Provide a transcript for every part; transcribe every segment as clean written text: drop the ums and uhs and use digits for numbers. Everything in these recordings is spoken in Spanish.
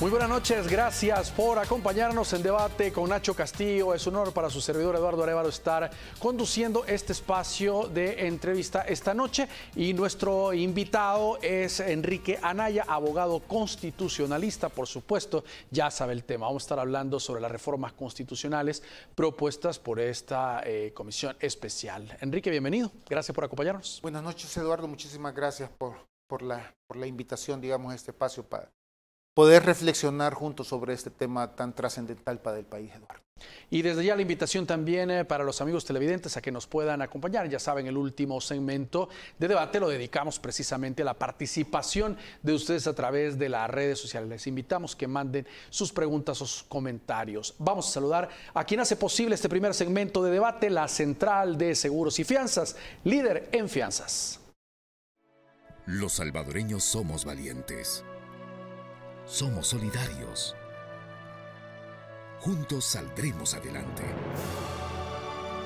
Muy buenas noches, gracias por acompañarnos en Debate con Nacho Castillo. Es un honor para su servidor Eduardo Arévalo estar conduciendo este espacio de entrevista esta noche y nuestro invitado es Enrique Anaya, abogado constitucionalista, por supuesto, ya sabe el tema. Vamos a estar hablando sobre las reformas constitucionales propuestas por esta comisión especial. Enrique, bienvenido, gracias por acompañarnos. Buenas noches, Eduardo, muchísimas gracias por la invitación, digamos, a este espacio para poder reflexionar juntos sobre este tema tan trascendental para el país, Eduardo. Y desde ya la invitación también para los amigos televidentes a que nos puedan acompañar. Ya saben, el último segmento de debate lo dedicamos precisamente a la participación de ustedes a través de las redes sociales. Les invitamos que manden sus preguntas o sus comentarios. Vamos a saludar a quien hace posible este primer segmento de debate, la Central de Seguros y Fianzas, líder en fianzas. Los salvadoreños somos valientes. Somos solidarios. Juntos saldremos adelante.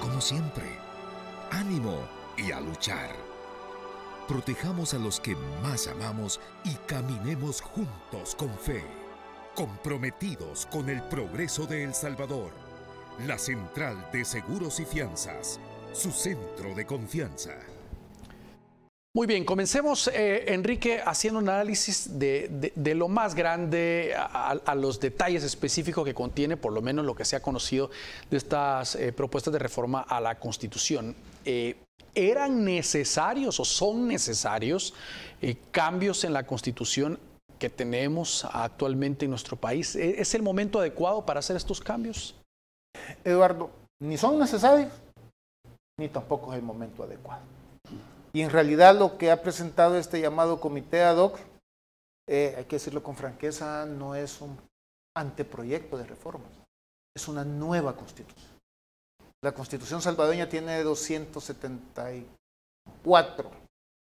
Como siempre, ánimo y a luchar. Protejamos a los que más amamos y caminemos juntos con fe. Comprometidos con el progreso de El Salvador. La Central de Seguros y Fianzas, su centro de confianza. Muy bien, comencemos, Enrique, haciendo un análisis de lo más grande a los detalles específicos que contiene, por lo menos lo que se ha conocido de estas propuestas de reforma a la Constitución. ¿Eran necesarios o son necesarios cambios en la Constitución que tenemos actualmente en nuestro país? ¿Es el momento adecuado para hacer estos cambios? Eduardo, ni son necesarios, ni tampoco es el momento adecuado. Y en realidad lo que ha presentado este llamado comité ad hoc, hay que decirlo con franqueza, no es un anteproyecto de reformas, es una nueva constitución. La constitución salvadoreña tiene 274,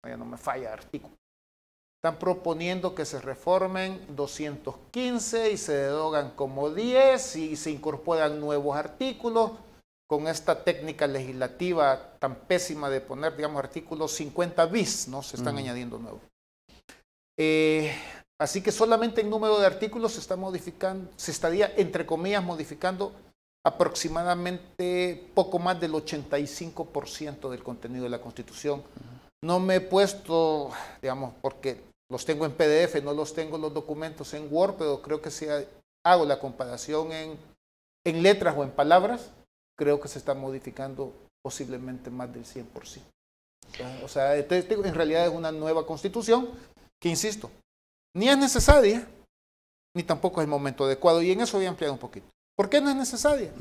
ya no me falla, artículos. Están proponiendo que se reformen 215 y se derogan como 10 y se incorporan nuevos artículos. Con esta técnica legislativa tan pésima de poner, digamos, artículos 50 bis, ¿no? Se están añadiendo nuevos. Así que solamente en número de artículos se está modificando, se estaría, entre comillas, modificando aproximadamente poco más del 85% del contenido de la Constitución. No me he puesto, digamos, porque los tengo en PDF, no los tengo los documentos en Word, pero creo que si hago la comparación en letras o en palabras, creo que se está modificando posiblemente más del 100%. O sea, en realidad es una nueva constitución que, insisto, ni es necesaria, ni tampoco es el momento adecuado. Y en eso voy a ampliar un poquito. ¿Por qué no es necesaria?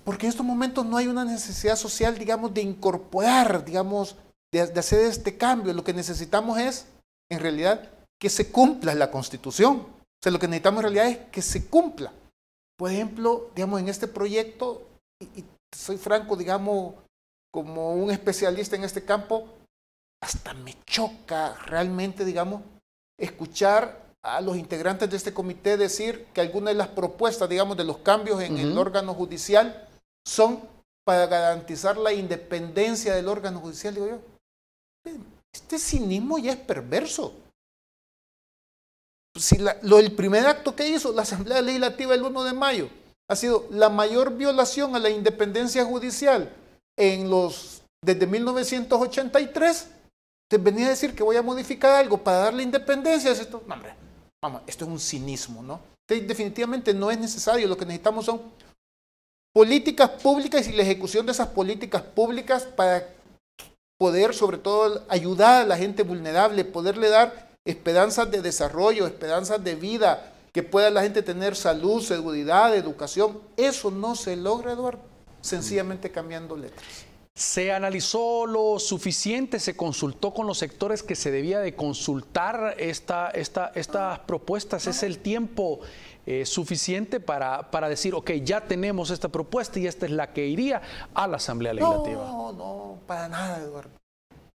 Porque en estos momentos no hay una necesidad social, digamos, de incorporar, digamos, de hacer este cambio. Lo que necesitamos es, en realidad, que se cumpla la constitución. O sea, lo que necesitamos en realidad es que se cumpla. Por ejemplo, digamos, en este proyecto, y soy franco, digamos, como un especialista en este campo, hasta me choca realmente, digamos, escuchar a los integrantes de este comité decir que algunas de las propuestas, digamos, de los cambios en el órgano judicial son para garantizar la independencia del órgano judicial. Digo yo, este cinismo ya es perverso. Si el primer acto que hizo la Asamblea Legislativa el 1 de mayo ha sido la mayor violación a la independencia judicial desde 1983, te venía a decir que voy a modificar algo para darle independencia. Esto, no, hombre, vamos, esto es un cinismo, ¿no? Definitivamente no es necesario. Lo que necesitamos son políticas públicas y la ejecución de esas políticas públicas para poder, sobre todo, ayudar a la gente vulnerable, poderle dar esperanzas de desarrollo, esperanzas de vida, que pueda la gente tener salud, seguridad, educación. Eso no se logra, Eduardo, sencillamente cambiando letras. ¿Se analizó lo suficiente? ¿Se consultó con los sectores que se debía de consultar estas propuestas? ¿Es el tiempo suficiente para decir, ok, ya tenemos esta propuesta y esta es la que iría a la Asamblea Legislativa? No, para nada, Eduardo.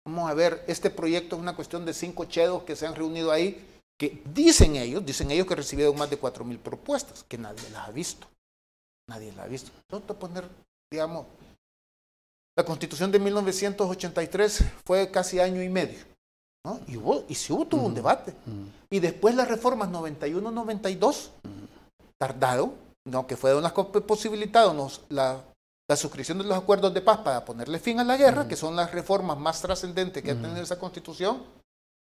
Vamos a ver, este proyecto es una cuestión de 5 chedos que se han reunido ahí, que dicen ellos que recibieron más de 4,000 propuestas, que nadie las ha visto. Nadie las ha visto. Yo te voy a poner, digamos, la Constitución de 1983 fue casi año y medio. ¿no? Y sí tuvo un debate. Y después las reformas 91-92 tardaron, ¿no? Que fueron las que posibilitaron la suscripción de los acuerdos de paz para ponerle fin a la guerra, que son las reformas más trascendentes que ha tenido esa constitución.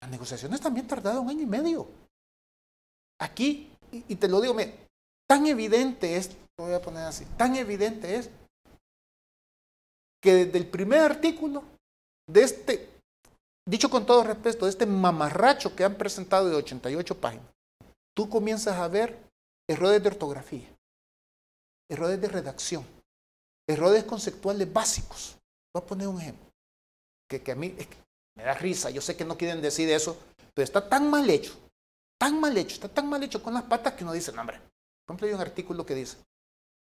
Las negociaciones también tardaron 1 año y medio. Aquí, y te lo digo, tan evidente es, lo voy a poner así, tan evidente es que desde el primer artículo de este, dicho con todo respeto, de este mamarracho que han presentado de 88 páginas, tú comienzas a ver errores de ortografía, errores de redacción, errores conceptuales básicos. Voy a poner un ejemplo, que a mí me da risa, yo sé que no quieren decir eso, pero está tan mal hecho, está tan mal hecho con las patas que uno dice, no hombre. Por ejemplo, hay un artículo que dice,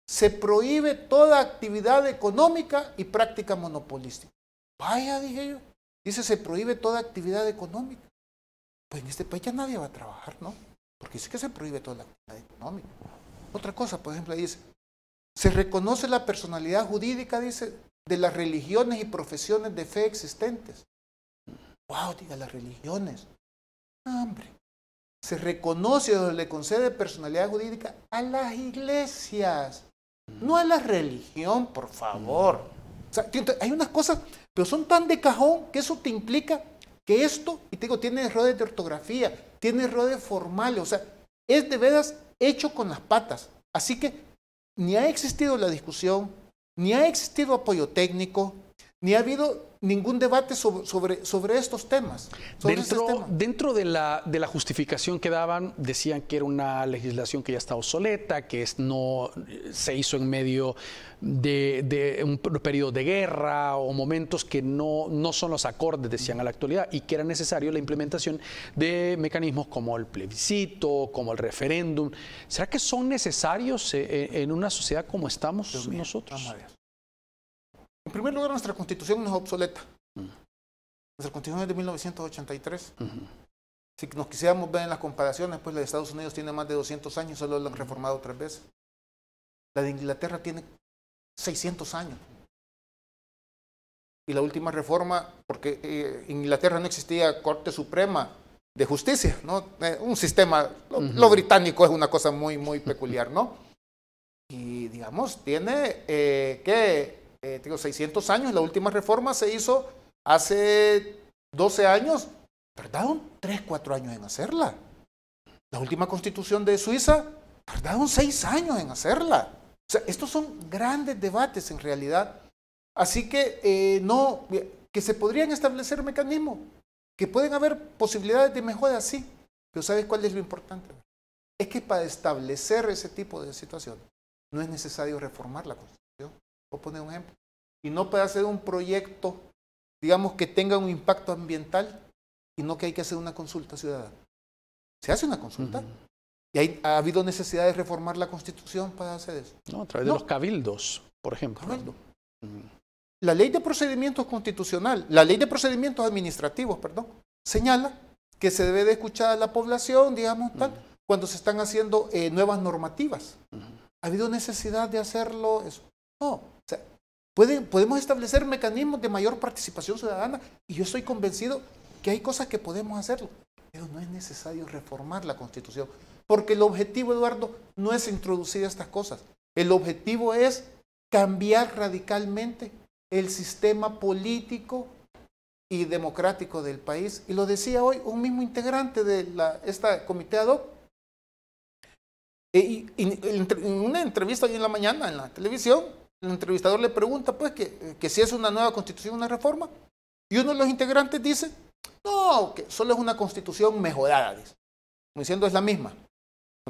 se prohíbe toda actividad económica y práctica monopolística. Vaya, dije yo, dice se prohíbe toda actividad económica. Pues en este país ya nadie va a trabajar, ¿no? Porque dice que se prohíbe toda la actividad económica. Otra cosa, por ejemplo, dice, se reconoce la personalidad jurídica, dice, de las religiones y profesiones de fe existentes. Wow, diga, las religiones. Hombre. Se reconoce o le concede personalidad jurídica a las iglesias, no a la religión, por favor. O sea, hay unas cosas, pero son tan de cajón que eso te implica que esto, y te digo, tiene errores de ortografía, tiene errores formales, o sea, es de veras hecho con las patas. Así que ni ha existido la discusión, ni ha existido apoyo técnico, ni ha habido ningún debate sobre estos temas. Dentro de la justificación que daban, decían que era una legislación que ya está obsoleta, que no se hizo en medio de un periodo de guerra o momentos que no son los acordes, decían, a la actualidad, y que era necesario la implementación de mecanismos como el plebiscito, como el referéndum. ¿Será que son necesarios en una sociedad como estamos nosotros? Vamos a ver. En primer lugar, nuestra constitución no es obsoleta. Nuestra constitución es de 1983. Si nos quisiéramos ver en las comparaciones, pues la de Estados Unidos tiene más de 200 años, solo la han reformado 3 veces. La de Inglaterra tiene 600 años. Y la última reforma, porque en Inglaterra no existía Corte Suprema de Justicia, ¿no? Un sistema, lo británico es una cosa muy, muy peculiar, ¿no? Y digamos, tiene digo, 600 años, la última reforma se hizo hace 12 años, tardaron 3, 4 años en hacerla. La última constitución de Suiza, tardaron 6 años en hacerla. O sea, estos son grandes debates en realidad. Así que que se podrían establecer mecanismos, que pueden haber posibilidades de mejora, sí. Pero ¿sabes cuál es lo importante? Es que para establecer ese tipo de situaciones no es necesario reformar la Constitución. Voy a poner un ejemplo. Y no puede hacer un proyecto, digamos, que tenga un impacto ambiental y no que hay que hacer una consulta ciudadana. Se hace una consulta. Y ha habido necesidad de reformar la Constitución para hacer eso. No, a través de los cabildos, por ejemplo. Cabildo. La ley de procedimientos constitucional, la ley de procedimientos administrativos, perdón, señala que se debe de escuchar a la población, digamos, tal, cuando se están haciendo nuevas normativas. ¿Ha habido necesidad de hacerlo eso? No. O sea, podemos establecer mecanismos de mayor participación ciudadana y yo estoy convencido que hay cosas que podemos hacerlo, pero no es necesario reformar la Constitución, porque el objetivo, Eduardo, no es introducir estas cosas. El objetivo es cambiar radicalmente el sistema político y democrático del país. Y lo decía hoy un mismo integrante de esta comité ad hoc. En una entrevista hoy en la mañana en la televisión, el entrevistador le pregunta pues que si es una nueva constitución, una reforma, y uno de los integrantes dice, no, que solo es una constitución mejorada, dice. Como diciendo, es la misma.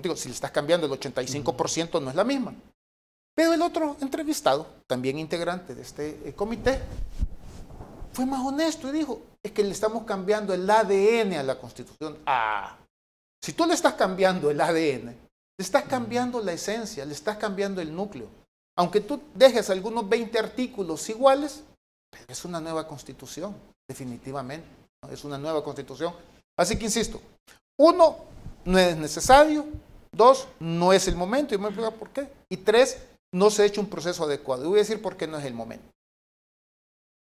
Digo, si le estás cambiando el 85% no es la misma. Pero el otro entrevistado, también integrante de este comité, fue más honesto y dijo, es que le estamos cambiando el ADN a la Constitución. Si tú le estás cambiando el ADN, le estás cambiando la esencia, le estás cambiando el núcleo. Aunque tú dejes algunos 20 artículos iguales, pero es una nueva Constitución, definitivamente, ¿no? Es una nueva Constitución. Así que insisto, 1, no es necesario, 2, no es el momento, y me explico por qué, y 3, no se ha hecho un proceso adecuado. Y voy a decir por qué no es el momento.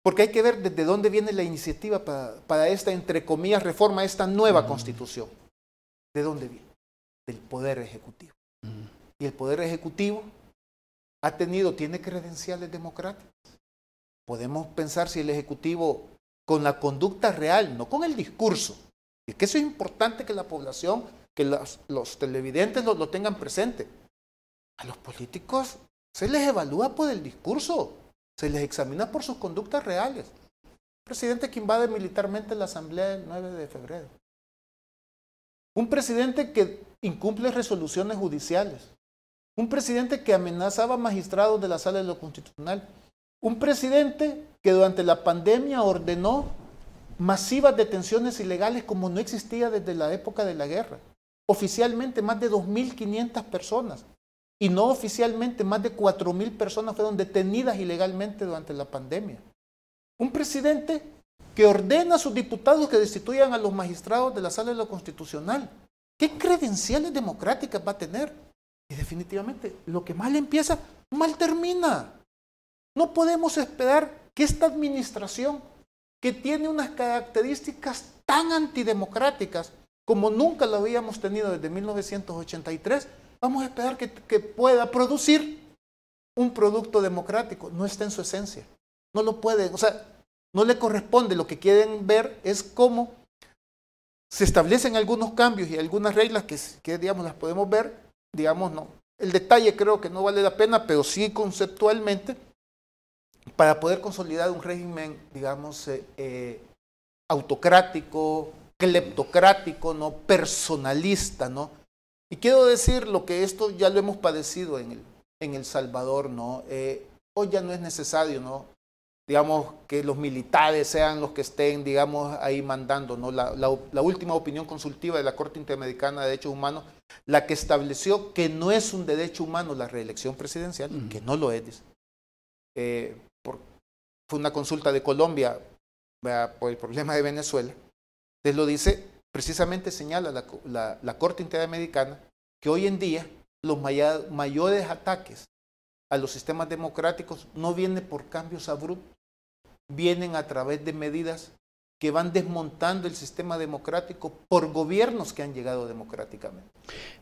Porque hay que ver desde dónde viene la iniciativa para esta, entre comillas, reforma, esta nueva constitución. ¿De dónde viene? Del Poder Ejecutivo. Y el Poder Ejecutivo tiene credenciales democráticas. Podemos pensar si el Ejecutivo, con la conducta real, no con el discurso, y que eso es importante que la población, que los televidentes lo tengan presente. A los políticos se les evalúa por el discurso, se les examina por sus conductas reales. Un presidente que invade militarmente la Asamblea el 9 de febrero. Un presidente que incumple resoluciones judiciales. Un presidente que amenazaba a magistrados de la Sala de lo Constitucional. Un presidente que durante la pandemia ordenó masivas detenciones ilegales como no existía desde la época de la guerra. Oficialmente más de 2.500 personas y no oficialmente más de 4.000 personas fueron detenidas ilegalmente durante la pandemia. Un presidente que ordena a sus diputados que destituyan a los magistrados de la Sala de lo Constitucional. ¿Qué credenciales democráticas va a tener? Y definitivamente, lo que mal empieza, mal termina. No podemos esperar que esta administración, que tiene unas características tan antidemocráticas como nunca lo habíamos tenido desde 1983, vamos a esperar que pueda producir un producto democrático. No está en su esencia. No lo puede, o sea, no le corresponde. Lo que quieren ver es cómo se establecen algunos cambios y algunas reglas que digamos, las podemos ver, digamos, no. El detalle creo que no vale la pena, pero sí conceptualmente, para poder consolidar un régimen, digamos, autocrático, cleptocrático, ¿no? Personalista, ¿no? Y quiero decir lo que esto ya lo hemos padecido en El Salvador, ¿no? Hoy ya no es necesario, ¿no? Digamos, que los militares sean los que estén, digamos, ahí mandando, ¿no? La última opinión consultiva de la Corte Interamericana de Derechos Humanos, la que estableció que no es un derecho humano la reelección presidencial, que no lo es, dice. Fue una consulta de Colombia por el problema de Venezuela. Entonces lo dice, precisamente señala la Corte Interamericana que hoy en día los mayores ataques a los sistemas democráticos no vienen por cambios abruptos, vienen a través de medidas que van desmontando el sistema democrático por gobiernos que han llegado democráticamente.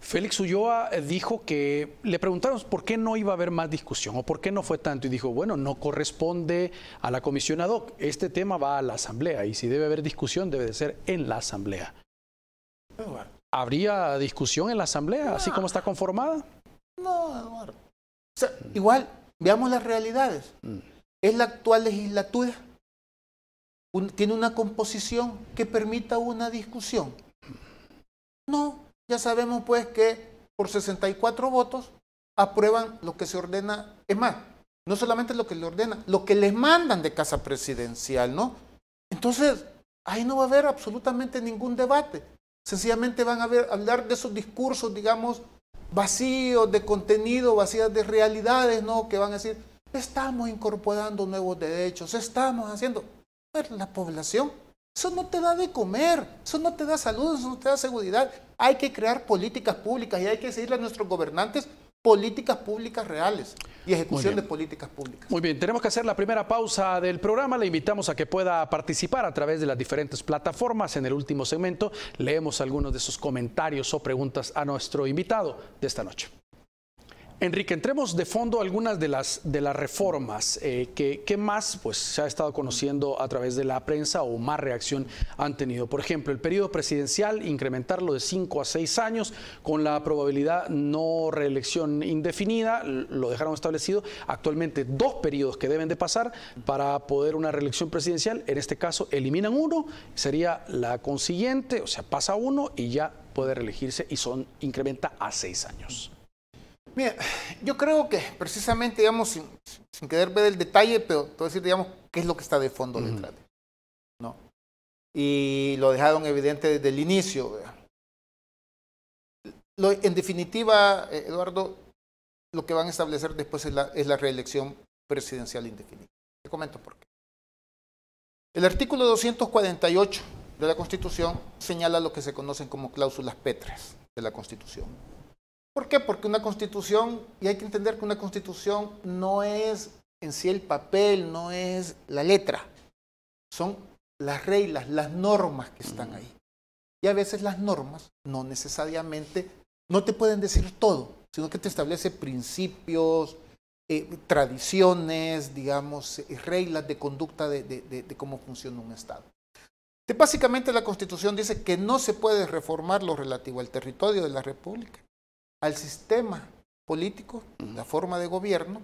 Félix Ulloa dijo que le preguntaron por qué no iba a haber más discusión o por qué no fue tanto y dijo, bueno, no corresponde a la comisión ad hoc, este tema va a la Asamblea y si debe haber discusión debe de ser en la Asamblea. ¿Habría discusión en la Asamblea así como está conformada? No, Eduardo. O sea, igual, veamos las realidades. ¿Es la actual legislatura? ¿Tiene una composición que permita una discusión? No, ya sabemos pues que por 64 votos aprueban lo que se ordena, es más, no solamente lo que le ordena, lo que les mandan de Casa Presidencial, ¿no? Entonces, ahí no va a haber absolutamente ningún debate. Sencillamente van a hablar de esos discursos, digamos, vacíos de contenido, vacíos de realidades, ¿no? Que van a decir, estamos incorporando nuevos derechos, estamos haciendo... La población, eso no te da de comer, eso no te da salud, eso no te da seguridad. Hay que crear políticas públicas y hay que decirle a nuestros gobernantes políticas públicas reales y ejecución de políticas públicas. Muy bien, tenemos que hacer la primera pausa del programa. Le invitamos a que pueda participar a través de las diferentes plataformas. En el último segmento leemos algunos de sus comentarios o preguntas a nuestro invitado de esta noche. Enrique, entremos de fondo a algunas de las reformas que más pues, se ha estado conociendo a través de la prensa o más reacción han tenido. Por ejemplo, el periodo presidencial, incrementarlo de 5 a 6 años con la probabilidad no reelección indefinida, lo dejaron establecido. Actualmente 2 periodos que deben de pasar para poder una reelección presidencial. En este caso eliminan uno, sería la consiguiente, o sea, pasa uno y ya puede reelegirse y incrementa a 6 años. Mira, yo creo que precisamente, digamos, sin querer ver el detalle, pero te voy a decir, digamos, qué es lo que está de fondo detrás, ¿no? Y lo dejaron evidente desde el inicio. En definitiva, Eduardo, lo que van a establecer después es la reelección presidencial indefinida. Te comento por qué. El artículo 248 de la Constitución señala lo que se conocen como cláusulas pétreas de la Constitución. ¿Por qué? Porque una constitución, y hay que entender que una constitución no es en sí el papel, no es la letra, son las reglas, las normas que están ahí. Y a veces las normas no necesariamente, no te pueden decir todo, sino que te establece principios, tradiciones, digamos, reglas de conducta de cómo funciona un Estado. Básicamente la Constitución dice que no se puede reformar lo relativo al territorio de la República, al sistema político, la forma de gobierno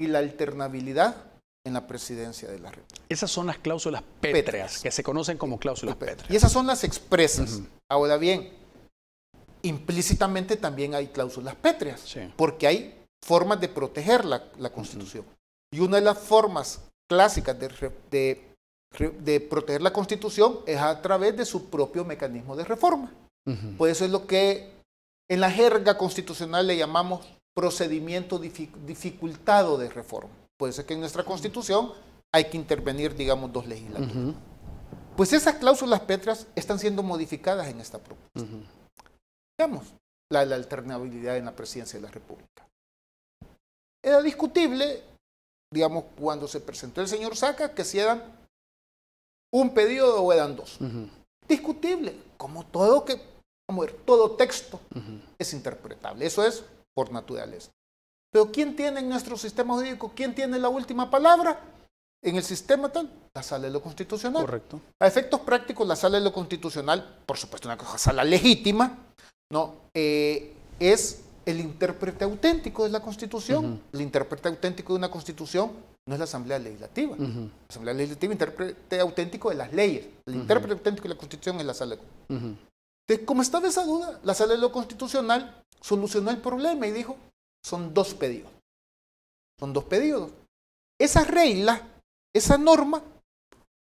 y la alternabilidad en la presidencia de la República. Esas son las cláusulas pétreas, que se conocen como cláusulas pétreas. Y esas son las expresas. Ahora bien, implícitamente también hay cláusulas pétreas, sí, porque hay formas de proteger la Constitución. Y una de las formas clásicas de proteger la Constitución es a través de su propio mecanismo de reforma. Por eso es lo que en la jerga constitucional le llamamos procedimiento dificultado de reforma. Por eso es que en nuestra Constitución hay que intervenir, digamos, 2 legislaturas. Pues esas cláusulas pétreas están siendo modificadas en esta propuesta. Digamos, la alternabilidad en la presidencia de la República. Era discutible, digamos, cuando se presentó el señor Saca, que si eran un periodo o eran 2. Discutible, como todo texto es interpretable. Eso es por naturaleza. Pero ¿quién tiene en nuestro sistema jurídico? ¿Quién tiene la última palabra? En el sistema tal, la Sala de lo Constitucional. Correcto. A efectos prácticos, la Sala de lo Constitucional, por supuesto una sala legítima, ¿no? Es el intérprete auténtico de la Constitución. El intérprete auténtico de una Constitución no es la Asamblea Legislativa. La Asamblea Legislativa es el intérprete auténtico de las leyes. El intérprete auténtico de la Constitución es la Sala de Entonces, como estaba esa duda, la Sala de lo Constitucional solucionó el problema y dijo, son 2 periodos. Son 2 periodos. Esa regla, esa norma,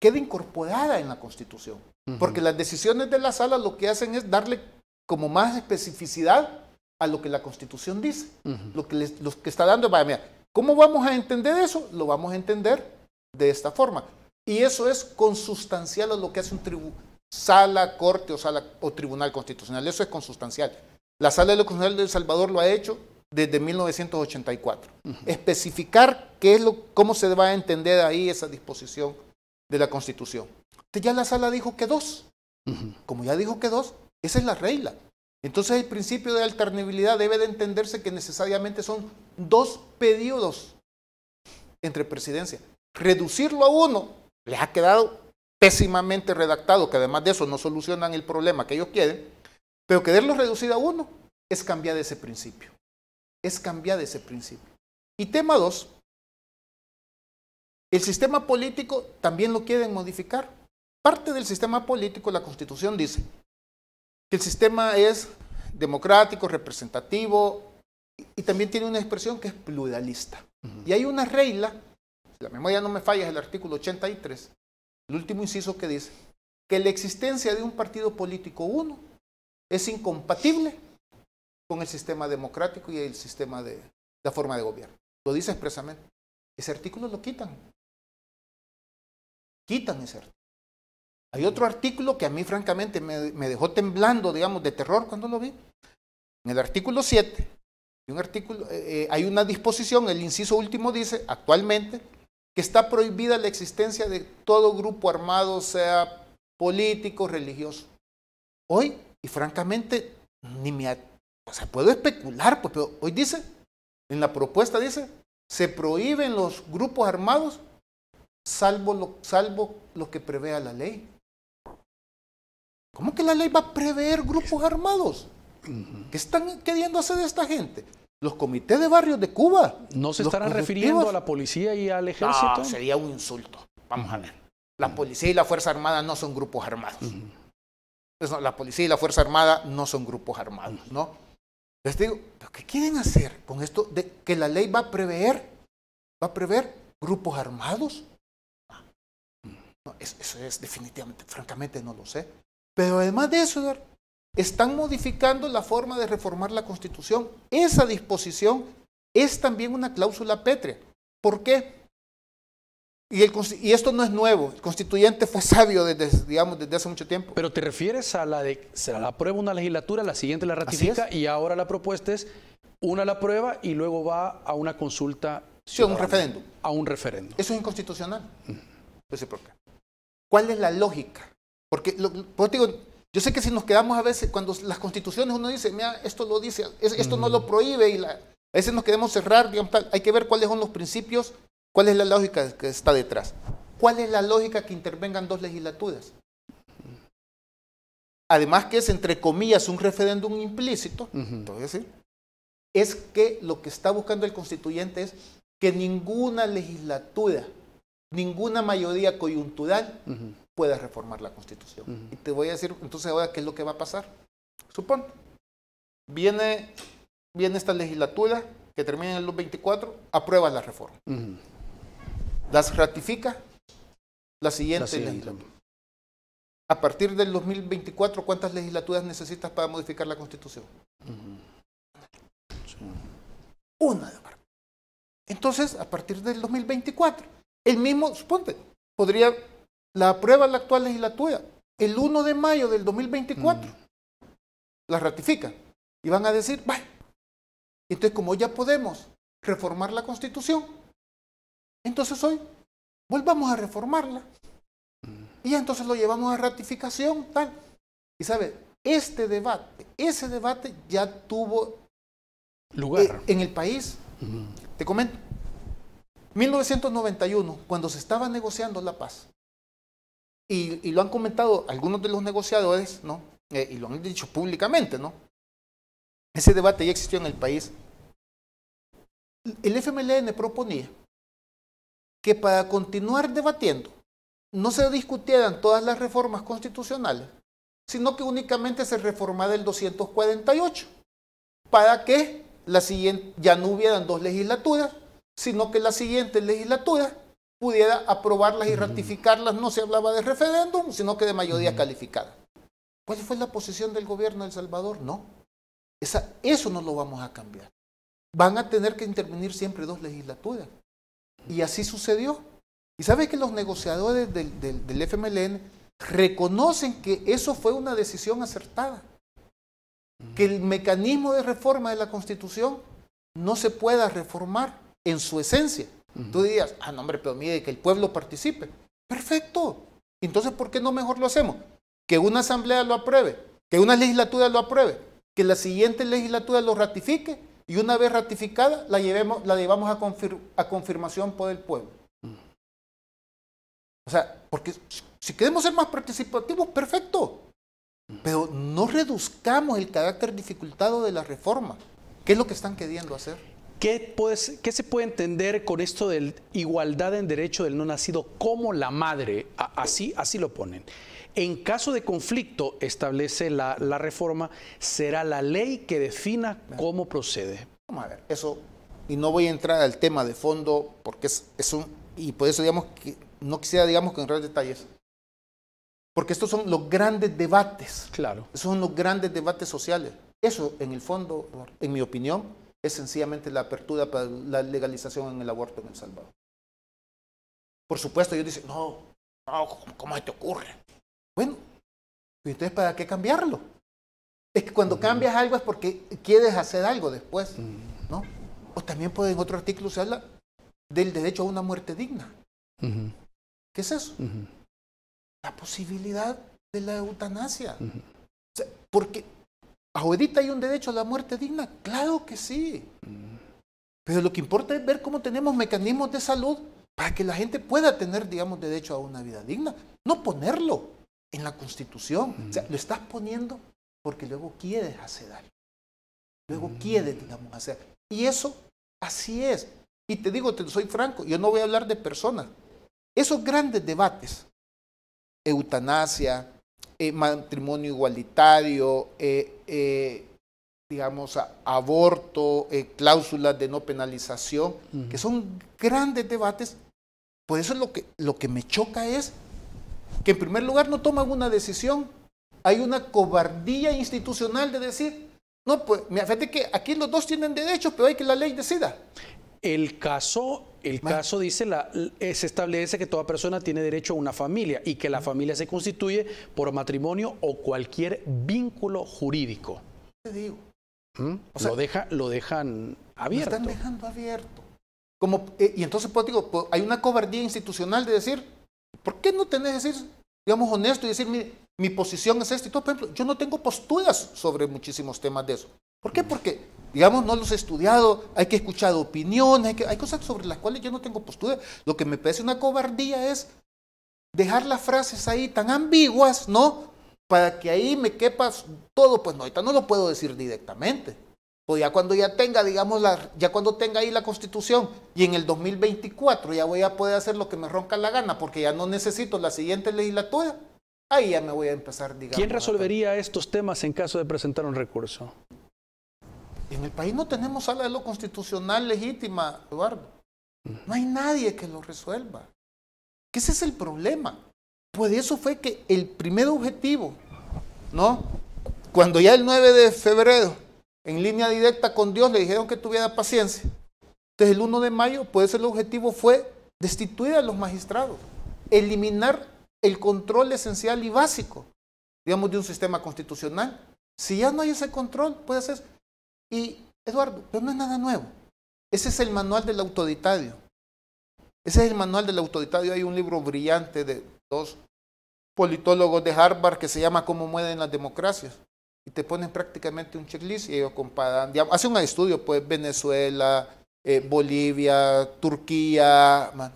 queda incorporada en la Constitución. Porque las decisiones de la Sala lo que hacen es darle como más especificidad a lo que la Constitución dice. Lo que está dando, vaya, mira, ¿cómo vamos a entender eso? Lo vamos a entender de esta forma. Y eso es consustancial a lo que hace un sala, corte o tribunal constitucional. Eso es consustancial. La Sala de lo Constitucional de El Salvador lo ha hecho desde 1984. Especificar cómo se va a entender ahí esa disposición de la Constitución. Entonces ya la Sala dijo que 2. Como ya dijo que 2, esa es la regla. Entonces el principio de alternabilidad debe de entenderse que necesariamente son 2 periodos entre presidencia. Reducirlo a 1 les ha quedado pésimamente redactado, que además de eso no solucionan el problema que ellos quieren, pero quererlo reducir a 1 es cambiar ese principio. Es cambiar ese principio. Y tema 2, el sistema político también lo quieren modificar. Parte del sistema político, la Constitución dice que el sistema es democrático, representativo y también tiene una expresión que es pluralista. Y hay una regla, si la memoria no me falla, es el artículo 83, el último inciso que dice que la existencia de un partido político uno es incompatible con el sistema democrático y el sistema de la forma de gobierno. Lo dice expresamente. Ese artículo lo quitan. Quitan ese artículo. Hay otro artículo que a mí francamente me dejó temblando, digamos, de terror cuando lo vi. En el artículo 7, hay una disposición, el inciso último dice, actualmente, que está prohibida la existencia de todo grupo armado, sea político, religioso. Hoy, y francamente, puedo especular, pues, pero hoy dice, en la propuesta dice, se prohíben los grupos armados, salvo lo que prevea la ley. ¿Cómo que la ley va a prever grupos armados? ¿Qué están queriendo hacer esta gente? Los comités de barrios de Cuba. ¿No se estarán refiriendo a la policía y al ejército? No, sería un insulto. Vamos a ver. La policía y la Fuerza Armada no son grupos armados. La policía y la Fuerza Armada no son grupos armados, ¿no? Les digo, ¿pero qué quieren hacer con esto de que la ley va a prever grupos armados? No, eso es definitivamente, francamente no lo sé. Pero además de eso, están modificando la forma de reformar la Constitución. Esa disposición es también una cláusula pétrea. ¿Por qué? Y esto no es nuevo. El constituyente fue sabio desde hace mucho tiempo. Pero te refieres a la de se la aprueba una legislatura, la siguiente la ratifica y ahora la propuesta es una la aprueba y luego va a una consulta Sí, un referéndum. A un referéndum. Eso es inconstitucional. Entonces, ¿por qué? ¿Cuál es la lógica? Porque, pues digo, yo sé que si nos quedamos a veces, cuando las constituciones uno dice, mira, esto lo dice, esto no lo prohíbe, y a veces nos queremos cerrar, digamos, hay que ver cuáles son los principios, cuál es la lógica que está detrás. ¿Cuál es la lógica que intervengan dos legislaturas? Además que es, entre comillas, un referéndum implícito, entonces, es que lo que está buscando el constituyente es que ninguna legislatura, ninguna mayoría coyuntural pueda reformar la Constitución. Y te voy a decir, entonces, ahora, ¿qué es lo que va a pasar? Suponte, viene esta legislatura que termina en el 2024, aprueba la reforma. Las ratifica la siguiente legislatura. A partir del 2024, ¿cuántas legislaturas necesitas para modificar la Constitución? Una de verdad. Entonces, a partir del 2024, el mismo, suponte, la aprueba la actual legislatura, el 1 de mayo del 2024, la ratifican y van a decir, vaya, entonces como ya podemos reformar la Constitución, entonces hoy volvamos a reformarla y entonces lo llevamos a ratificación, tal. Y sabe, ese debate ya tuvo lugar en el país. Te comento, 1991, cuando se estaba negociando la paz, y lo han comentado algunos de los negociadores, ¿no? Y lo han dicho públicamente, ¿no? Ese debate ya existió en el país. El FMLN proponía que para continuar debatiendo no se discutieran todas las reformas constitucionales, sino que únicamente se reformara el 248, para que la siguiente ya no hubieran dos legislaturas, sino que la siguiente legislatura pudiera aprobarlas y ratificarlas. No se hablaba de referéndum, sino que de mayoría calificada. ¿Cuál fue la posición del gobierno de El Salvador? No, eso no lo vamos a cambiar. Van a tener que intervenir siempre dos legislaturas. Y así sucedió. Y sabe que los negociadores del FMLN reconocen que eso fue una decisión acertada. Que el mecanismo de reforma de la Constitución no se pueda reformar en su esencia. Tú dirías, no hombre, pero mire, que el pueblo participe. Perfecto. Entonces, ¿por qué no mejor lo hacemos? Que una asamblea lo apruebe, que una legislatura lo apruebe, que la siguiente legislatura lo ratifique, y una vez ratificada la llevamos a confirmación por el pueblo. O sea, porque si queremos ser más participativos, perfecto. Pero no reduzcamos el carácter dificultado de la reforma. ¿Qué es lo que están queriendo hacer? ¿Qué se puede entender con esto de igualdad en derecho del no nacido como la madre? Así lo ponen. En caso de conflicto, establece la reforma, será la ley que defina cómo procede. Vamos a ver, eso, y no voy a entrar al tema de fondo, porque y por eso digamos que no quisiera, digamos, que entrar en detalles, porque estos son los grandes debates. Claro. Esos son los grandes debates sociales. Eso, en el fondo, en mi opinión, es sencillamente la apertura para la legalización en el aborto en El Salvador. Por supuesto, ellos dicen, no, ¿cómo se te ocurre? Bueno, entonces, ¿para qué cambiarlo? Es que cuando cambias algo es porque quieres hacer algo después, ¿no? O también en otro artículo se habla del derecho a una muerte digna. ¿Qué es eso? La posibilidad de la eutanasia. O sea, porque ahorita hay un derecho a la muerte digna, claro que sí. Pero lo que importa es ver cómo tenemos mecanismos de salud para que la gente pueda tener, digamos, derecho a una vida digna. No ponerlo en la Constitución. O sea, lo estás poniendo porque luego quieres hacer algo. Luego quieres, digamos, hacer. Y eso, así es. Y te digo, soy franco, yo no voy a hablar de personas. Esos grandes debates, eutanasia, matrimonio igualitario, digamos, aborto, cláusulas de no penalización, que son grandes debates. Por eso lo que me choca es que en primer lugar no toman una decisión. Hay una cobardía institucional de decir, no, pues, fíjate que aquí los dos tienen derechos, pero hay que la ley decida. El caso dice, se establece que toda persona tiene derecho a una familia y que la familia se constituye por matrimonio o cualquier vínculo jurídico. Te digo. O sea, lo dejan abierto. Lo están dejando abierto. Y entonces pues, digo, pues, hay una cobardía institucional de decir, ¿por qué no tenés que ser, digamos, honesto y decir, mi posición es esta? Y todo, por ejemplo, yo no tengo posturas sobre muchísimos temas de eso. ¿Por qué? Porque, digamos, no los he estudiado, hay que escuchar opiniones, hay cosas sobre las cuales yo no tengo postura. Lo que me parece una cobardía es dejar las frases ahí tan ambiguas, ¿no? Para que ahí me quepa todo. Pues no, ahorita no lo puedo decir directamente. Pues ya cuando ya tenga, digamos, ya cuando tenga ahí la Constitución y en el 2024 ya voy a poder hacer lo que me ronca la gana porque ya no necesito la siguiente legislatura, ahí ya me voy a empezar, digamos. ¿Quién resolvería estos temas en caso de presentar un recurso? En el país no tenemos sala de lo constitucional legítima, Eduardo. No hay nadie que lo resuelva. Que ese es el problema. Pues eso fue que el primer objetivo, ¿no? Cuando ya el 9 de febrero, en línea directa con Dios, le dijeron que tuviera paciencia. Entonces el 1 de mayo, pues el objetivo fue destituir a los magistrados, eliminar el control esencial y básico, digamos, de un sistema constitucional. Si ya no hay ese control, puede ser. Y, Eduardo, pero no es nada nuevo. Ese es el manual del autoritario. Ese es el manual del autoritario. Hay un libro brillante de 2 politólogos de Harvard que se llama ¿Cómo mueren las democracias? Y te ponen prácticamente un checklist y ellos comparan, digamos, hacen un estudio, pues, Venezuela, Bolivia, Turquía. Man.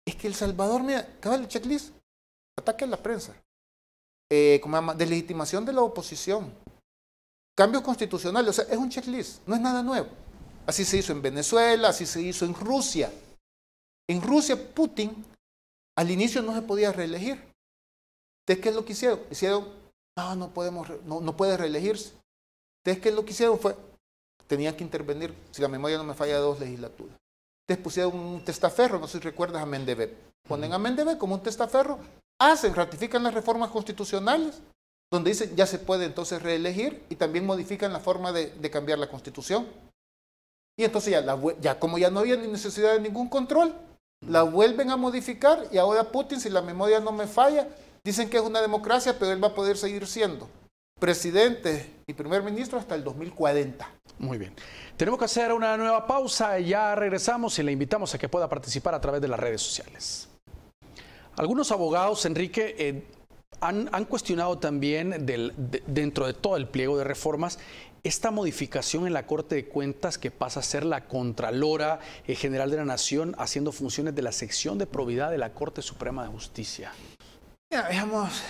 Es que El Salvador, mira, cabal el checklist, ataque a la prensa, ¿cómo se llama? Deslegitimación de la oposición, cambios constitucionales, o sea, es un checklist, no es nada nuevo. Así se hizo en Venezuela, así se hizo en Rusia. En Rusia, Putin, al inicio no se podía reelegir. ¿Ustedes qué es lo que hicieron? Hicieron, no puede reelegirse. ¿Ustedes qué es lo que hicieron? Tenían que intervenir, si la memoria no me falla, 2 legislaturas. Ustedes pusieron un testaferro, no sé si recuerdas a Mendebev. Ponen a Mendebev como un testaferro, ratifican las reformas constitucionales, donde dicen ya se puede entonces reelegir y también modifican la forma de cambiar la Constitución. Y entonces ya como ya no había necesidad de ningún control, la vuelven a modificar y ahora Putin, si la memoria no me falla, dicen que es una democracia, pero él va a poder seguir siendo presidente y primer ministro hasta el 2040. Muy bien. Tenemos que hacer una nueva pausa, ya regresamos y le invitamos a que pueda participar a través de las redes sociales. Algunos abogados, Enrique, han cuestionado también dentro de todo el pliego de reformas esta modificación en la Corte de Cuentas que pasa a ser la Contralora General de la Nación haciendo funciones de la sección de probidad de la Corte Suprema de Justicia. Mira, digamos,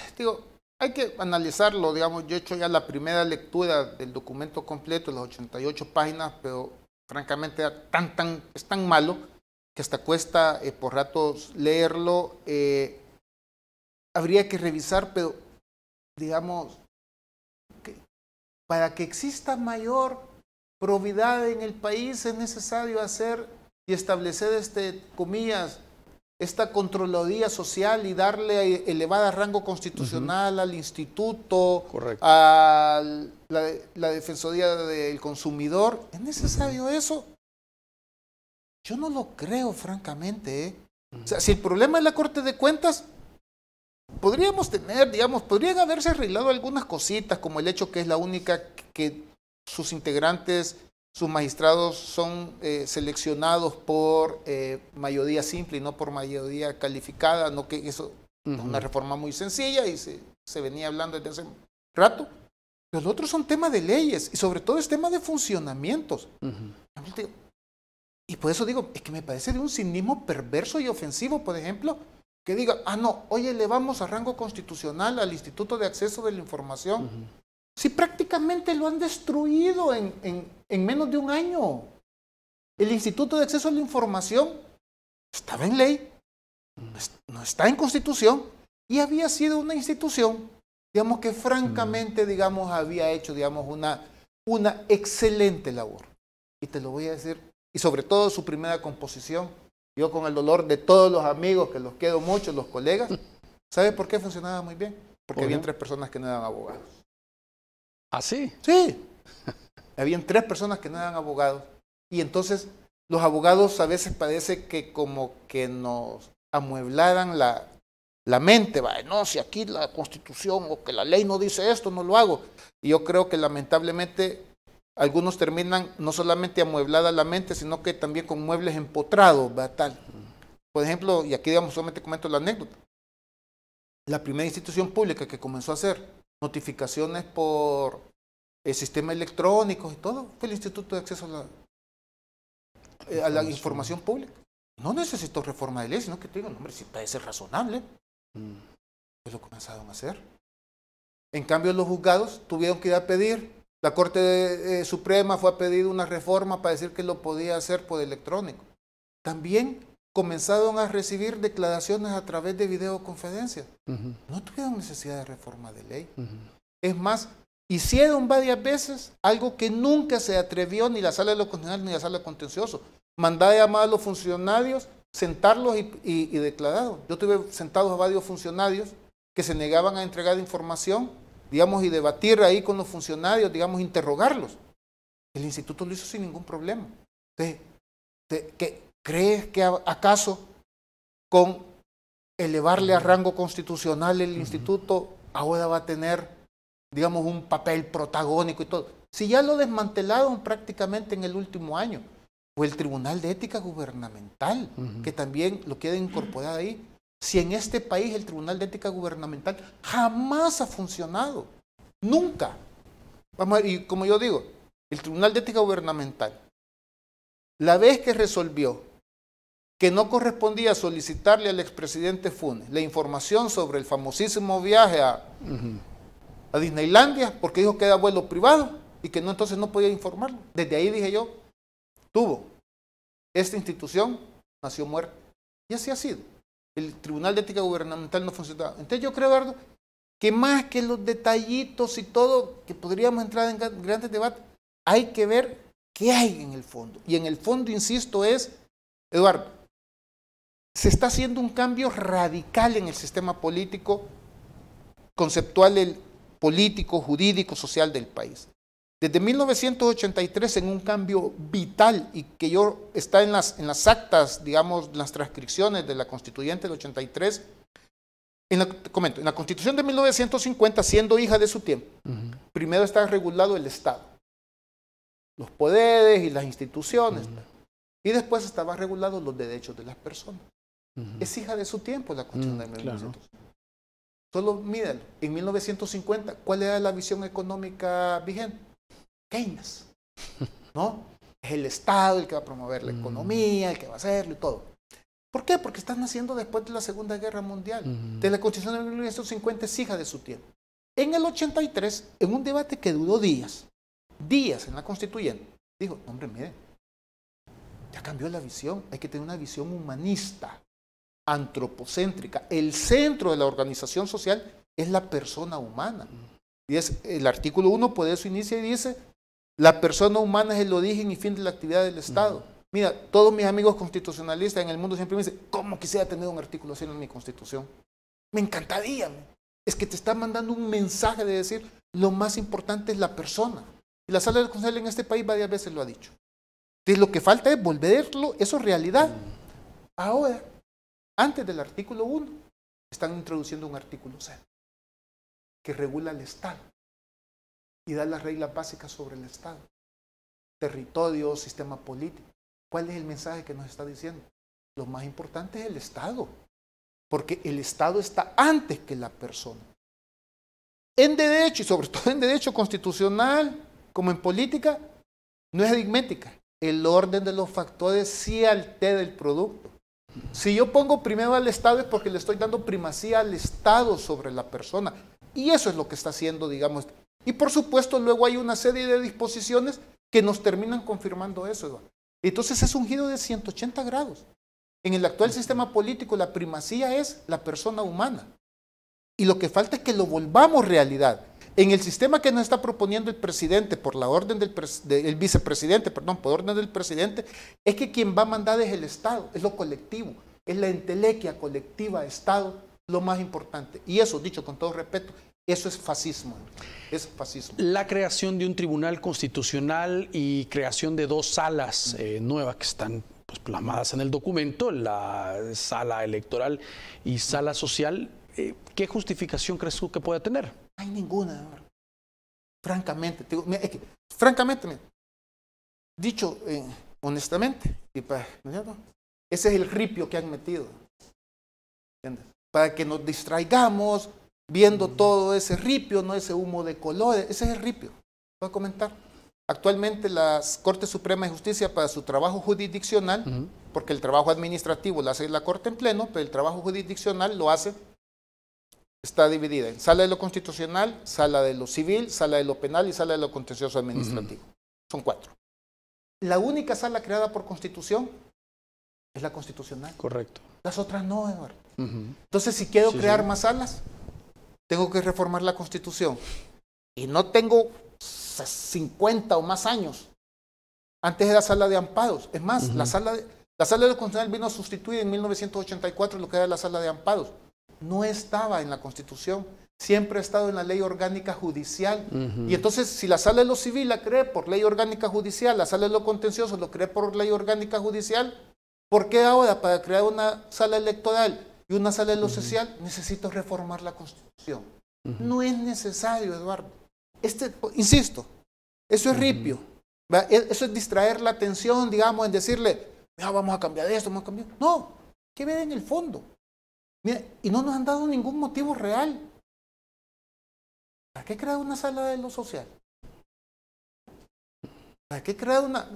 hay que analizarlo, digamos, yo he hecho ya la primera lectura del documento completo, las 88 páginas, pero francamente es tan malo que hasta cuesta por ratos leerlo. Habría que revisar, pero digamos, para que exista mayor probidad en el país es necesario hacer y establecer, comillas, esta Contraloría Social y darle elevada rango constitucional al instituto, a la Defensoría del Consumidor. ¿Es necesario eso? Yo no lo creo, francamente. O sea, si el problema es la Corte de Cuentas, podríamos tener, digamos, podrían haberse arreglado algunas cositas, como el hecho que es la única que sus integrantes, sus magistrados son seleccionados por mayoría simple y no por mayoría calificada, no que eso es una reforma muy sencilla y se venía hablando desde hace rato. Los otros son temas de leyes y sobre todo es tema de funcionamientos. Y por eso digo, es que me parece de un cinismo perverso y ofensivo, por ejemplo, que diga, no, hoy elevamos a rango constitucional al Instituto de Acceso de la Información. Si prácticamente lo han destruido en menos de un año. El Instituto de Acceso a la Información estaba en ley, no está en Constitución, y había sido una institución, digamos, que francamente, digamos, había hecho, digamos, una excelente labor. Y te lo voy a decir, y sobre todo su primera composición, yo con el dolor de todos los amigos, que los quiero mucho, los colegas, ¿sabes por qué funcionaba muy bien? Porque habían 3 personas que no eran abogados. ¿Ah, sí? Sí. Habían 3 personas que no eran abogados. Y entonces los abogados a veces parece que como que nos amueblaran la mente. No, si aquí la Constitución o que la ley no dice esto, no lo hago. Y yo creo que lamentablemente algunos terminan no solamente amueblada la mente, sino que también con muebles empotrados, ¿verdad? Tal. Por ejemplo, y aquí digamos solamente comento la anécdota, la primera institución pública que comenzó a hacer notificaciones por el sistema electrónico y todo fue el Instituto de Acceso a la Información Pública. No necesitó reforma de ley, sino que te digo, hombre, si puede ser razonable, pues lo comenzaron a hacer. En cambio, los juzgados tuvieron que ir a pedir, la Corte Suprema fue a pedir una reforma para decir que lo podía hacer por electrónico. También comenzaron a recibir declaraciones a través de videoconferencias. No tuvieron necesidad de reforma de ley. Es más, hicieron varias veces algo que nunca se atrevió ni la Sala de lo Constitucional ni la Sala de Contencioso. Mandar a llamar a los funcionarios, sentarlos y declararlos. Yo tuve sentados a varios funcionarios que se negaban a entregar información, digamos, y debatir ahí con los funcionarios, digamos, interrogarlos. El instituto lo hizo sin ningún problema. Entonces, ¿crees que acaso con elevarle a rango constitucional el instituto ahora va a tener, digamos, un papel protagónico y todo? Si ya lo desmantelaron prácticamente en el último año, o el Tribunal de Ética Gubernamental, que también lo quieren incorporar ahí. Si en este país el Tribunal de Ética Gubernamental jamás ha funcionado, nunca. Vamos a ver, y como yo digo, el Tribunal de Ética Gubernamental, la vez que resolvió que no correspondía solicitarle al expresidente Funes la información sobre el famosísimo viaje a Disneylandia, porque dijo que era vuelo privado y que no, entonces no podía informarlo. Desde ahí dije yo, esta institución nació muerta. Y así ha sido. El Tribunal de Ética Gubernamental no funcionaba. Entonces yo creo, Eduardo, que más que los detallitos y todo, que podríamos entrar en grandes debates, hay que ver qué hay en el fondo. Y en el fondo, insisto, Eduardo, se está haciendo un cambio radical en el sistema político, conceptual, político, jurídico, social del país. Desde 1983 en un cambio vital y que está en las actas, digamos, las transcripciones de la Constituyente del 83, en la Constitución de 1950, siendo hija de su tiempo, primero está regulado el Estado, los poderes y las instituciones, y después estaban regulados los derechos de las personas. Es hija de su tiempo la Constitución de 1950. Claro. Solo míralo, en 1950, ¿cuál era la visión económica vigente? Keynes, ¿no? Es el Estado el que va a promover la economía, el que va a hacerlo y todo. ¿Por qué? Porque están naciendo después de la Segunda Guerra Mundial. De la Constitución de 1950 es hija de su tiempo. En el 83, en un debate que duró días en la Constituyente, dijo, hombre, mire, ya cambió la visión, hay que tener una visión humanista, antropocéntrica. El centro de la organización social es la persona humana. Y es el artículo 1, por eso inicia y dice, la persona humana es el origen y fin de la actividad del Estado. Mira, todos mis amigos constitucionalistas en el mundo siempre me dicen, ¿cómo quisiera tener un artículo así en mi Constitución? Me encantaría. Es que te está mandando un mensaje de decir, lo más importante es la persona. Y la Sala del Consejo en este país varias veces lo ha dicho. Entonces lo que falta es volverlo, eso es realidad. Ahora, antes del artículo 1, están introduciendo un artículo 0, que regula el Estado y da las reglas básicas sobre el Estado, territorio, sistema político. ¿Cuál es el mensaje que nos está diciendo? Lo más importante es el Estado, porque el Estado está antes que la persona. En derecho, y sobre todo en derecho constitucional, como en política, no es aritmética. El orden de los factores sí altera el producto. Si yo pongo primero al Estado es porque le estoy dando primacía al Estado sobre la persona. Y eso es lo que está haciendo, digamos. Y por supuesto, luego hay una serie de disposiciones que nos terminan confirmando eso, Eduardo. Entonces es un giro de 180 grados. En el actual sistema político, la primacía es la persona humana. Y lo que falta es que lo volvamos realidad. En el sistema que nos está proponiendo el presidente por la orden del vicepresidente, perdón, por orden del presidente, es que quien va a mandar es el Estado, es lo colectivo, es la entelequia colectiva, Estado, lo más importante. Y eso, dicho con todo respeto, eso es fascismo. Es fascismo. La creación de un tribunal constitucional y creación de dos salas nuevas que están pues, plasmadas en el documento, la sala electoral y sala social, ¿qué justificación crees tú que puede tener? No hay ninguna, francamente. Es que francamente, dicho honestamente, ¿no es cierto? Ese es el ripio que han metido, ¿entiendes? Para que nos distraigamos viendo todo ese ripio, no ese humo de colores, ese es el ripio. Voy a comentar. Actualmente la Corte Suprema de Justicia, para su trabajo jurisdiccional, porque el trabajo administrativo lo hace la Corte en pleno, pero el trabajo jurisdiccional lo hace, está dividida en sala de lo constitucional, sala de lo civil, sala de lo penal y sala de lo contencioso administrativo. Son 4. La única sala creada por Constitución es la constitucional. Correcto. Las otras no, Eduardo. Entonces, si quiero crear más salas, tengo que reformar la Constitución. Y no tengo 50 o más años. Antes era sala de amparos. Es más, la sala de lo constitucional vino a sustituir en 1984 lo que era la sala de amparos. No estaba en la Constitución. Siempre ha estado en la ley orgánica judicial. Y entonces, si la sala de lo civil la creé por ley orgánica judicial, la sala de lo contencioso lo creé por ley orgánica judicial, ¿por qué ahora para crear una sala electoral y una sala de lo social necesito reformar la Constitución? No es necesario, Eduardo. Insisto, eso es ripio. Eso es distraer la atención, digamos, en decirle, vamos a cambiar esto, vamos a cambiar. No, hay que ver en el fondo. Mira, y no nos han dado ningún motivo real. ¿Para qué crear una sala de lo social? ¿Para qué crear una?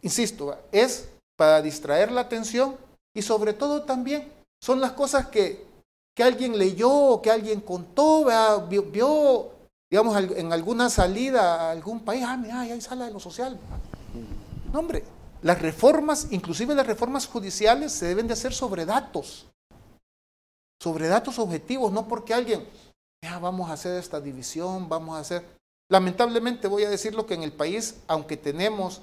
Insisto, es para distraer la atención y sobre todo también son las cosas que alguien leyó, que alguien contó, vio, digamos, en alguna salida a algún país, mira, ahí hay sala de lo social. No, hombre, las reformas, inclusive las reformas judiciales, se deben de hacer sobre datos objetivos, no porque alguien, vamos a hacer esta división, vamos a hacer... Lamentablemente voy a decirlo que en el país, aunque tenemos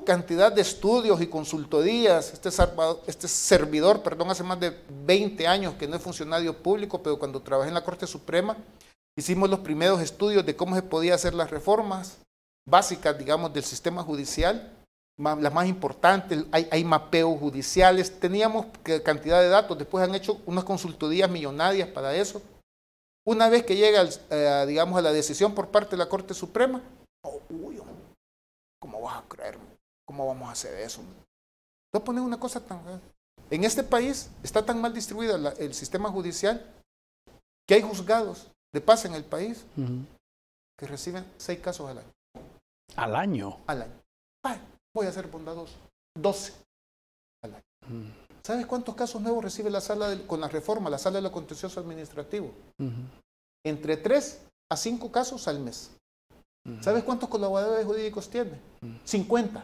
cantidad de estudios y consultorías, este servidor, hace más de 20 años que no es funcionario público, pero cuando trabajé en la Corte Suprema, hicimos los primeros estudios de cómo se podía hacer las reformas básicas, digamos, del sistema judicial, las más importantes, hay mapeos judiciales, teníamos cantidad de datos, después han hecho unas consultorías millonarias para eso. Una vez que llega, digamos, a la decisión por parte de la Corte Suprema, ¿cómo vas a creer? ¿Cómo vamos a hacer eso? Voy a poner una cosa tan... En este país está tan mal distribuido el sistema judicial que hay juzgados de paz en el país que reciben 6 casos al año. ¿Al año? Al año. Voy a ser bondadoso. 12 al año. ¿Sabes cuántos casos nuevos recibe la sala con la reforma, la sala de lo contencioso administrativo? Entre 3 a 5 casos al mes. ¿Sabes cuántos colaboradores jurídicos tiene? 50.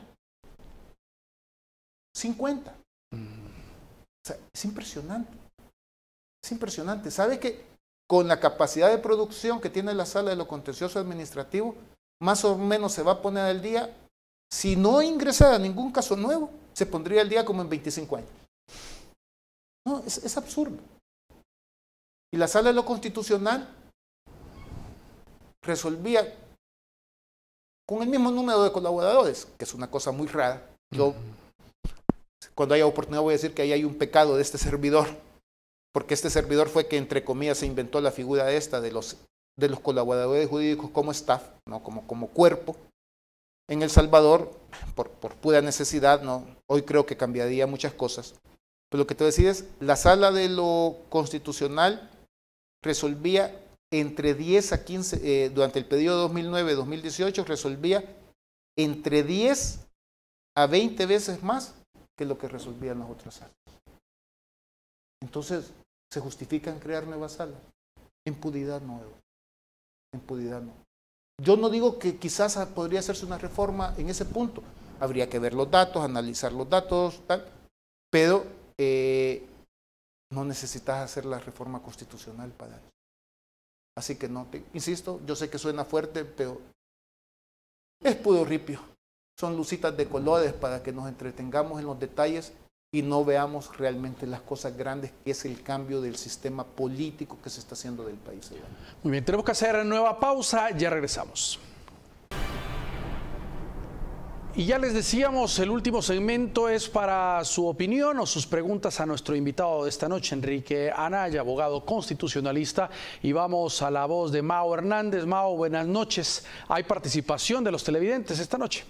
50. O sea, es impresionante. Es impresionante. ¿Sabes que con la capacidad de producción que tiene la sala de lo contencioso administrativo, más o menos se va a poner al día, si no ingresara ningún caso nuevo, se pondría al día como en 25 años? No, es absurdo. Y la sala de lo constitucional resolvía con el mismo número de colaboradores, que es una cosa muy rara. Yo, cuando haya oportunidad, voy a decir que ahí hay un pecado de este servidor, porque este servidor fue que, entre comillas, se inventó la figura esta de los colaboradores jurídicos como staff, ¿no? como cuerpo. En El Salvador, por pura necesidad, ¿no? Hoy creo que cambiaría muchas cosas. Pero lo que te decía es, la sala de lo constitucional resolvía entre 10 a 15, durante el periodo 2009-2018, resolvía entre 10 a 20 veces más que lo que resolvían las otras salas. Entonces, ¿se justifica en crear nuevas salas? Impunidad no. Impunidad no. Yo no digo que quizás podría hacerse una reforma en ese punto. Habría que ver los datos, analizar los datos, tal, pero no necesitas hacer la reforma constitucional para eso. Así que no, insisto, yo sé que suena fuerte, pero es puro ripio. Son lucitas de colores para que nos entretengamos en los detalles y no veamos realmente las cosas grandes, que es el cambio del sistema político que se está haciendo del país. Muy bien, tenemos que hacer nueva pausa, ya regresamos. Y ya les decíamos, el último segmento es para su opinión o sus preguntas a nuestro invitado de esta noche, Enrique Anaya, abogado constitucionalista. Y vamos a la voz de Mao Hernández. Mao, buenas noches. ¿Hay participación de los televidentes esta noche?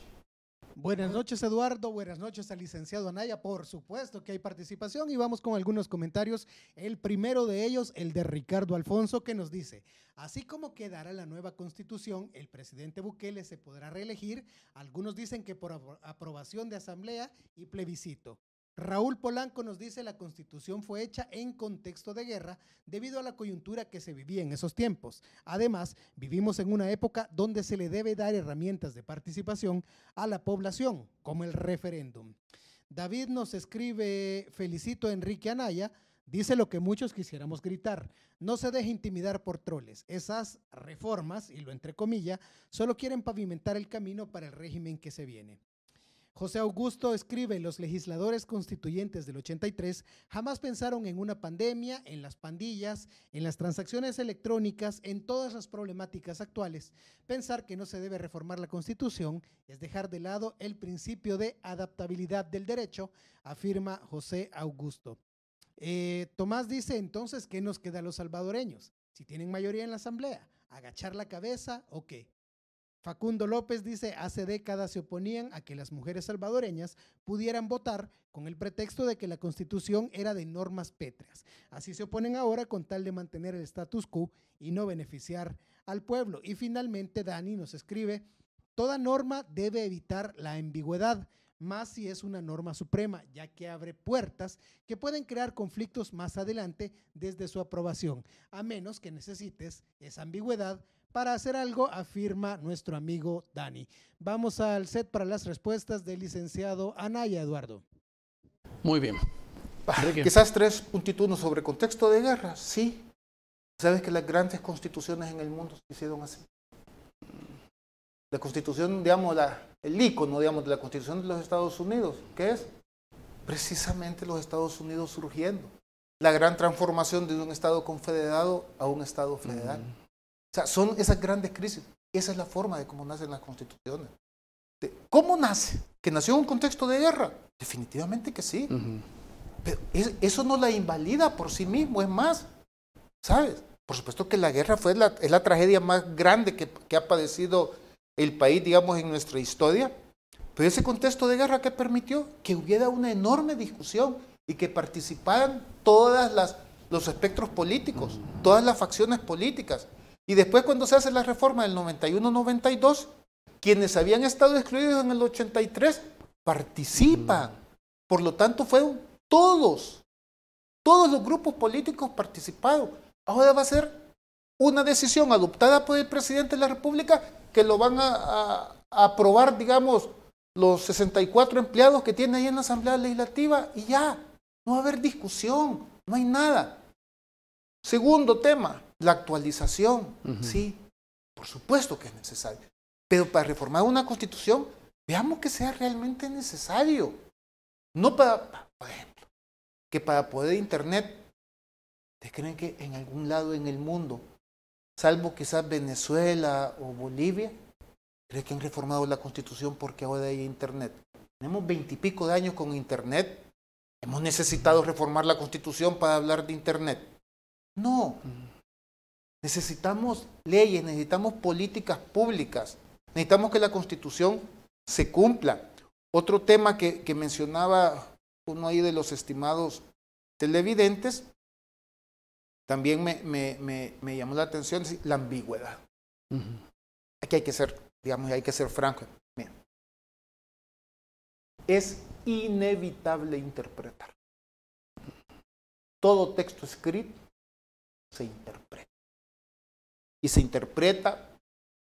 Buenas noches, Eduardo. Buenas noches al licenciado Anaya. Por supuesto que hay participación y vamos con algunos comentarios. El primero de ellos, el de Ricardo Alfonso, que nos dice: así como quedará la nueva constitución, el presidente Bukele se podrá reelegir. Algunos dicen que por aprobación de asamblea y plebiscito. Raúl Polanco nos dice: la constitución fue hecha en contexto de guerra debido a la coyuntura que se vivía en esos tiempos. Además, vivimos en una época donde se le debe dar herramientas de participación a la población, como el referéndum. David nos escribe: felicito a Enrique Anaya, dice lo que muchos quisiéramos gritar: no se deje intimidar por troles. Esas reformas, y lo entrecomilla, solo quieren pavimentar el camino para el régimen que se viene. José Augusto escribe: los legisladores constituyentes del 83 jamás pensaron en una pandemia, en las pandillas, en las transacciones electrónicas, en todas las problemáticas actuales. Pensar que no se debe reformar la Constitución es dejar de lado el principio de adaptabilidad del derecho, afirma José Augusto. Tomás dice: entonces, ¿qué nos queda a los salvadoreños? Si tienen mayoría en la asamblea, ¿agachar la cabeza o qué? Facundo López dice: hace décadas se oponían a que las mujeres salvadoreñas pudieran votar con el pretexto de que la Constitución era de normas pétreas. Así se oponen ahora con tal de mantener el status quo y no beneficiar al pueblo. Y finalmente Dani nos escribe: toda norma debe evitar la ambigüedad, más si es una norma suprema, ya que abre puertas que pueden crear conflictos más adelante desde su aprobación, a menos que necesites esa ambigüedad para hacer algo, afirma nuestro amigo Dani. Vamos al set para las respuestas del licenciado Anaya, Eduardo. Muy bien. Quizás 3 puntitos sobre contexto de guerra. Sí. ¿Sabes que las grandes constituciones en el mundo se hicieron así? La constitución, digamos, el ícono, digamos, de la constitución de los Estados Unidos, ¿qué es? Precisamente los Estados Unidos surgiendo. La gran transformación de un Estado confederado a un Estado federal. O sea, son esas grandes crisis. Esa es la forma de cómo nacen las constituciones. ¿Cómo nace? ¿Que nació en un contexto de guerra? Definitivamente que sí. Pero eso no la invalida por sí mismo, es más, ¿sabes? Por supuesto que la guerra es la tragedia más grande que ha padecido el país, digamos, en nuestra historia. Pero ese contexto de guerra, ¿qué permitió? Que hubiera una enorme discusión y que participaran todos los espectros políticos, todas las facciones políticas. Y después, cuando se hace la reforma del 91-92, quienes habían estado excluidos en el 83 participan. Por lo tanto, fueron todos los grupos políticos participaron. Ahora va a ser una decisión adoptada por el presidente de la República que lo van a aprobar, digamos, los 64 empleados que tiene ahí en la Asamblea Legislativa y ya, no va a haber discusión, no hay nada. Segundo tema, la actualización. Sí, por supuesto que es necesario. Pero para reformar una constitución, veamos que sea realmente necesario. No para, por ejemplo, que para poder internet, ¿ustedes creen que en algún lado en el mundo, salvo quizás Venezuela o Bolivia, creen que han reformado la constitución porque ahora hay internet? Tenemos 20 y pico de años con internet. ¿Hemos necesitado reformar la constitución para hablar de internet? No. Necesitamos leyes, necesitamos políticas públicas, necesitamos que la Constitución se cumpla. Otro tema que mencionaba uno ahí de los estimados televidentes, también me llamó la atención, la ambigüedad. Aquí hay que ser, digamos, hay que ser franco. Mira, es inevitable interpretar. Todo texto escrito se interpreta. Y se interpreta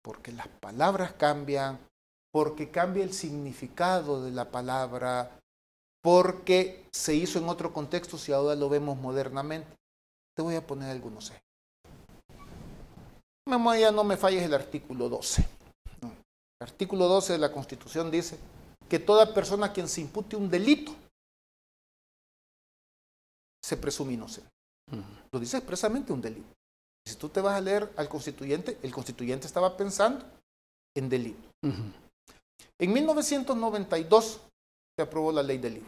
porque las palabras cambian, porque cambia el significado de la palabra, porque se hizo en otro contexto si ahora lo vemos modernamente. Te voy a poner algunos ejemplos. Memoria, no me falles el artículo 12. El artículo 12 de la Constitución dice que toda persona a quien se impute un delito se presume inocente. Lo dice expresamente, un delito. Si tú te vas a leer al constituyente, el constituyente estaba pensando en delito. En 1992 se aprobó la ley del IVA.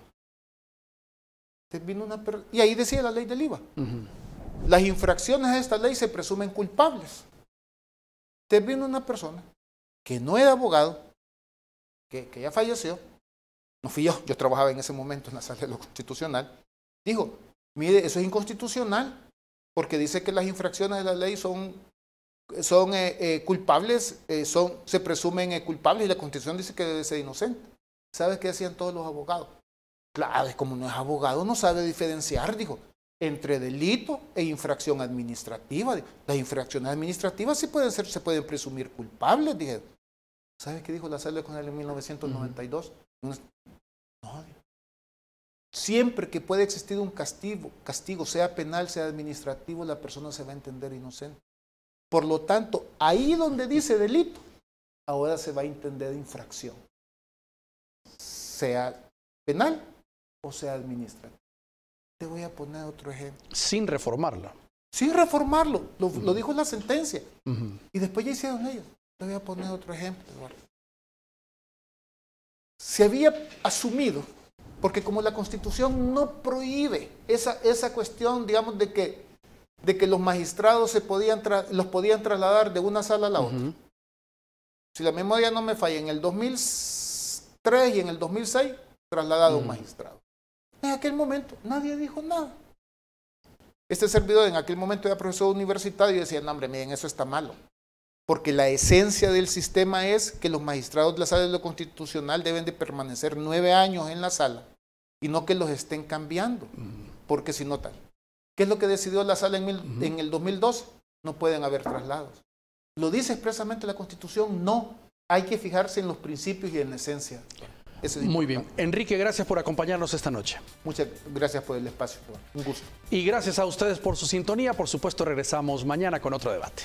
Y ahí decía la ley del IVA. Las infracciones a esta ley se presumen culpables. Entonces vino una persona que no era abogado, que ya falleció, no fui yo trabajaba en ese momento en la sala de lo constitucional, dijo, mire, eso es inconstitucional, porque dice que las infracciones de la ley son culpables, se presumen culpables y la Constitución dice que debe ser inocente. ¿Sabes qué decían todos los abogados? Claro, como no es abogado, no sabe diferenciar, dijo, entre delito e infracción administrativa. Las infracciones administrativas sí se pueden presumir culpables, dije. ¿Sabes qué dijo la sala con él en 1992? No, siempre que puede existir un castigo, sea penal, sea administrativo, la persona se va a entender inocente. Por lo tanto, ahí donde dice delito, ahora se va a entender infracción, sea penal o sea administrativo. Te voy a poner otro ejemplo. Sin reformarlo. Sin reformarlo, lo dijo la sentencia. Y después ya hicieron ellos. Te voy a poner otro ejemplo, Eduardo. Se había asumido, porque como la Constitución no prohíbe esa cuestión, digamos, de que los magistrados los podían trasladar de una sala a la otra. Si la memoria no me falla, en el 2003 y en el 2006, trasladado a un magistrado. En aquel momento nadie dijo nada. Este servidor en aquel momento era profesor universitario y decía, no hombre, miren, eso está malo. Porque la esencia del sistema es que los magistrados de la sala de lo constitucional deben de permanecer 9 años en la sala y no que los estén cambiando, porque si no tal. ¿Qué es lo que decidió la sala en el 2012? No pueden haber traslados. ¿Lo dice expresamente la Constitución? No. Hay que fijarse en los principios y en la esencia. Muy bien. Enrique, gracias por acompañarnos esta noche. Muchas gracias por el espacio. Un gusto. Y gracias a ustedes por su sintonía. Por supuesto, regresamos mañana con otro debate.